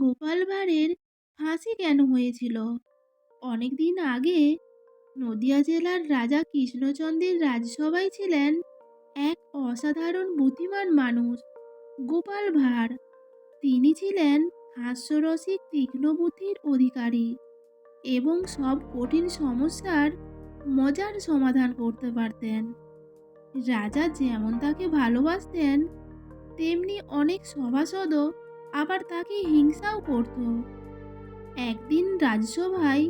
গোপাল ভাঁড়ের ফাঁসি কেন হয়েছিল? অনেকদিন আগে নদিয়া জেলার রাজা কৃষ্ণচন্দ্রের রাজসভায় ছিলেন এক অসাধারণ বুদ্ধিমান মানুষ, গোপাল ভাঁড়। তিনি ছিলেন হাস্যরসিক তীক্ষ্ণ বুদ্ধির অধিকারী এবং সব কঠিন সমস্যার মজার সমাধান করতে পারতেন। রাজা যেমন তাকে ভালোবাসতেন, তেমনি অনেক সভাসদও আবার তাকে হিংসাও করত। একদিন রাজসভায়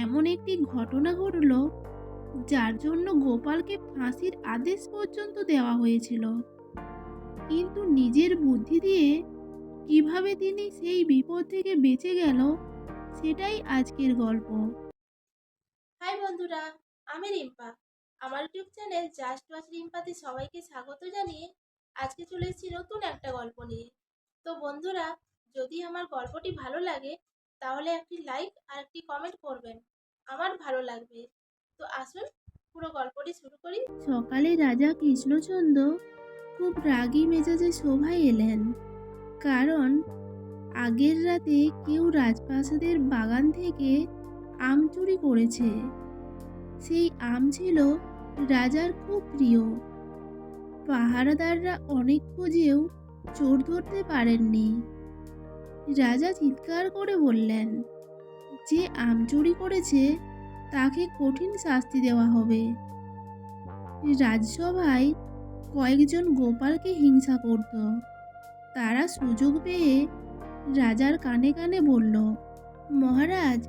এমন একটি ঘটনা ঘটল, যার জন্য গোপালকে ফাঁসির আদেশ পর্যন্ত দেওয়া হয়েছিল। কিন্তু নিজের বুদ্ধি দিয়ে কিভাবে তিনি সেই বিপদ থেকে বেঁচে গেল, সেটাই আজকের গল্প। হাই বন্ধুরা, আমি রিম্পা। আমার ইউটিউব চ্যানেল জাস্ট ওয়াচ রিম্পাতে সবাইকে স্বাগত জানিয়ে আজকে চলে এসেছি নতুন একটা গল্প নিয়ে। তো বন্ধুরা, যদি আমার গল্পটি ভালো লাগে তাহলে একটি লাইক আর একটি কমেন্ট করবেন, আমার ভালো লাগবে। তো আসুন পুরো গল্পটি শুরু করি। সকালে রাজা কৃষ্ণচন্দ্র খুব রাগী মেজাজে সভায় এলেন, কারণ আগের রাতে কেউ রাজপ্রাসাদের বাগান থেকে আম চুরি করেছে। সেই আম ছিল রাজার খুব প্রিয়। পাহারাদাররা অনেক খোঁজেও চোর ধরতে পারেননি। রাজা চিৎকার করে বললেন, যে আম চুরি করেছে তাকে কঠিন শাস্তি দেওয়া হবে। রাজসভায় কয়েকজন গোপালকে হিংসা করত। তারা সুযোগ পেয়ে রাজার কানে কানে বলল, মহারাজ,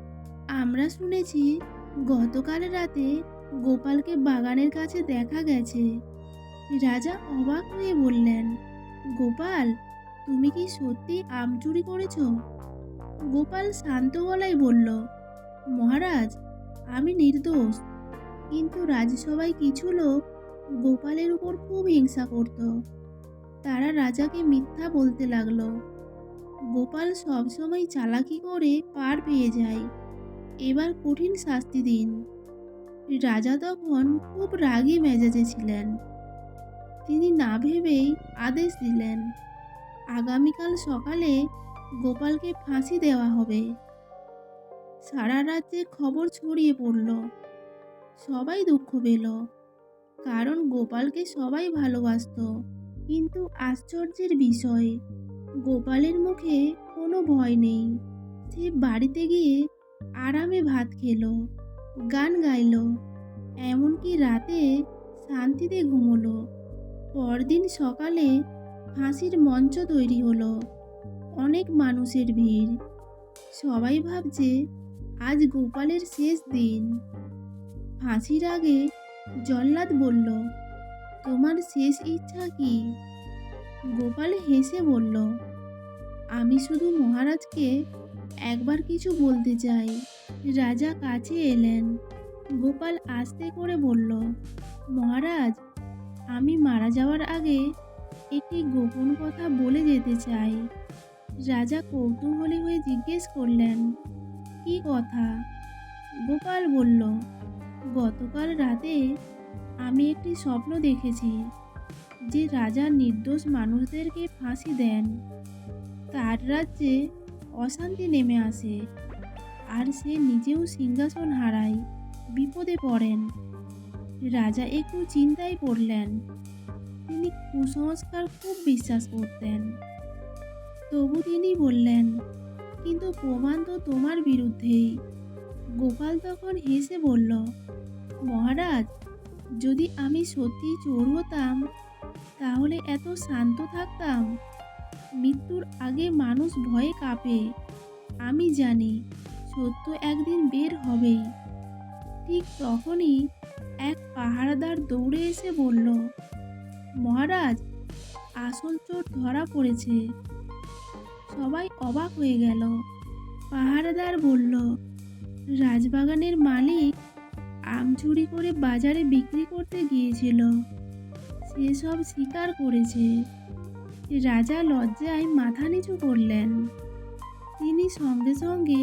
আমরা শুনেছি গতকাল রাতে গোপালকে বাগানের কাছে দেখা গেছে। রাজা অবাক হয়ে বললেন, গোপাল, তুমি কি সত্যি আম চুরি করেছ? গোপাল শান্ত গলায় বলল, মহারাজ, আমি নির্দোষ। কিন্তু রাজসভায় কিছু লোক গোপালের উপর খুব হিংসা করত। তারা রাজাকে মিথ্যা বলতে লাগলো। গোপাল সবসময় চালাকি করে পার পেয়ে যায়। এবার কঠিন শাস্তি দিন। রাজা তখন খুব রাগী মেজাজে ছিলেন। তিনি না ভেবেই আদেশ দিলেন, আগামীকাল সকালে গোপালকে ফাঁসি দেওয়া হবে। সারা রাজ্যে খবর ছড়িয়ে পড়ল। সবাই দুঃখ পেল, কারণ গোপালকে সবাই ভালোবাসতো। কিন্তু আশ্চর্যের বিষয়, গোপালের মুখে কোনো ভয় নেই। সে বাড়িতে গিয়ে আরামে ভাত খেলো, গান গাইলো, এমনকি রাতে শান্তিতে ঘুমোলো। পরদিন সকালে ফাঁসির মঞ্চ তৈরি হলো। অনেক মানুষের ভিড়। সবাই ভাবছে আজ গোপালের শেষ দিন। ফাঁসির আগে জল্লাদ বলল, তোমার শেষ ইচ্ছা কি? গোপাল হেসে বলল, আমি শুধু মহারাজকে একবার কিছু বলতে চাই। রাজা কাছে এলেন। গোপাল আস্তে করে বলল, মহারাজ, আমি মারা যাওয়ার আগে একটি গোপন কথা বলে যেতে চাই। রাজা কৌতূহলী হয়ে জিজ্ঞেস করলেন, কি কথা? গোপাল বলল, গতকাল রাতে আমি একটি স্বপ্ন দেখেছি, যে রাজা নির্দোষ মানুষদেরকে ফাঁসি দেন। তার রাজ্যে অশান্তি নেমে আসে, আর সে নিজেও সিংহাসন হারায়, বিপদে পড়েন। রাজা একটু চিন্তায় পড়লেন। তিনি কুসংস্কার খুব বিশ্বাস করতেন। তবু তিনি বললেন, কিন্তু প্রমাণ তো তোমার বিরুদ্ধেই। গোপাল তখন হেসে বলল, মহারাজ, যদি আমি সত্যি চোর হতাম তাহলে এত শান্ত থাকতাম? মৃত্যুর আগে মানুষ ভয়ে কাঁপে। আমি জানি সত্য একদিন বের হবেই। ঠিক তখনই এক পাহারাদার দৌড়ে এসে বলল, মহারাজ, আসল চোর ধরা পড়েছে। সবাই অবাক হয়ে গেল। পাহারাদার বলল, রাজবাগানের মালিক আম চুরি করে বাজারে বিক্রি করতে গিয়েছিল। সে সব স্বীকার করেছে। রাজা লজ্জায় মাথা নিচু করলেন। তিনি সঙ্গে সঙ্গে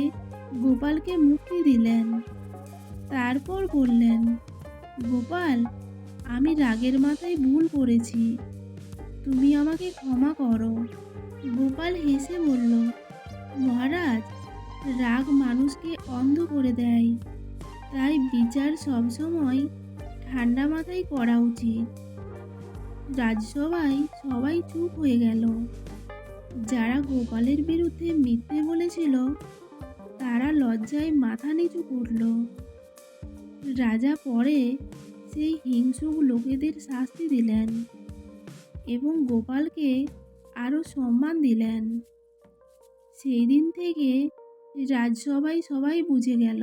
গোপালকে মুক্তি দিলেন। তারপর বললেন, গোপাল, আমি রাগের মাথায় ভুল করেছি, তুমি আমাকে ক্ষমা করো। গোপাল হেসে বলল, মহারাজ, রাগ মানুষকে অন্ধ করে দেয়, তাই বিচার সবসময় ঠান্ডা মাথায় করা উচিত। রাজসভায় সবাই চুপ হয়ে গেল। যারা গোপালের বিরুদ্ধে মিথ্যে বলেছিল তারা লজ্জায় মাথা নিচু করল। রাজা পরে সেই হিংসুক লোকেদের শাস্তি দিলেন এবং গোপালকে আরো সম্মান দিলেন। সেই দিন থেকে রাজসভায় সবাই বুঝে গেল,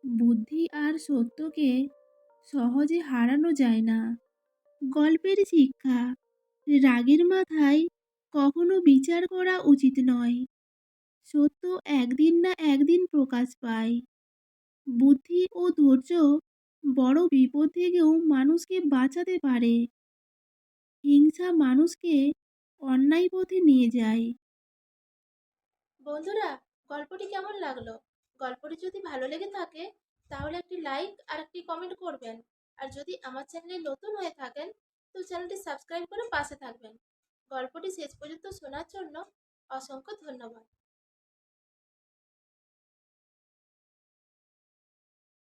বুদ্ধি আর সত্যকে সহজে হারানো যায় না। গল্পের শিক্ষা: রাগের মাথায় কখনো বিচার করা উচিত নয়। সত্য একদিন না একদিন প্রকাশ পায়। বুদ্ধি ও ধৈর্য বড় বিপদ থেকেও মানুষকে বাঁচাতে পারে। হিংসা মানুষকে অন্যায় পথে নিয়ে যায়। বন্ধুরা, গল্পটি কেমন লাগলো? গল্পটি যদি ভালো লেগে থাকে তাহলে একটি লাইক আর একটি কমেন্ট করবেন। আর যদি আমার চ্যানেলে নতুন হয়ে থাকেন তো চ্যানেলটি সাবস্ক্রাইব করে পাশে থাকবেন। গল্পটি শেষ পর্যন্ত শোনার জন্য অসংখ্য ধন্যবাদ।